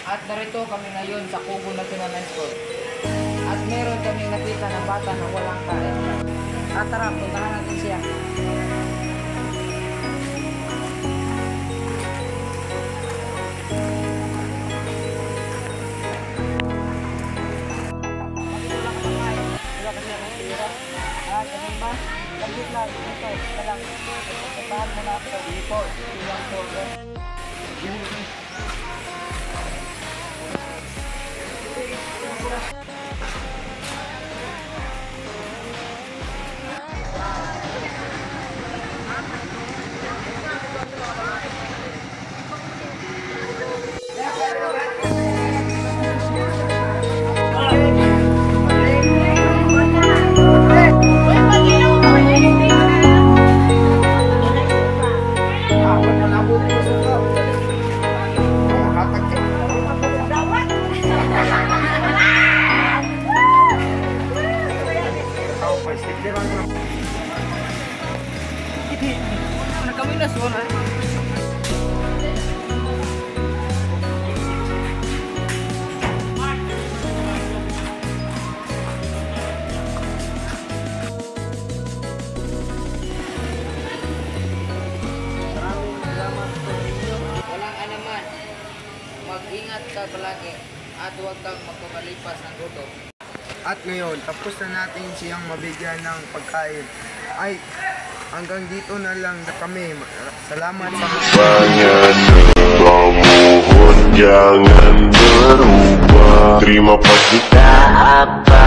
At narito kami ngayon sa Kubo National School. At meron kaming nakita ng bata na walang kain. At tara, puntahan natin siya. Wala kasi akong pera. Ganun ba? Lagit lang. Ito, talang. Puntahan mo na ako sa dito. Ilang sorbo. Mag-ingat ka palagi at huwag kang magpapalipas ng gutom. At ngayon, tapos na natin siyang mabigyan ng pagkain. Ay, hanggang dito na lang kami. Salamat sa Mohon jangan berubah. Terima kasih tak apa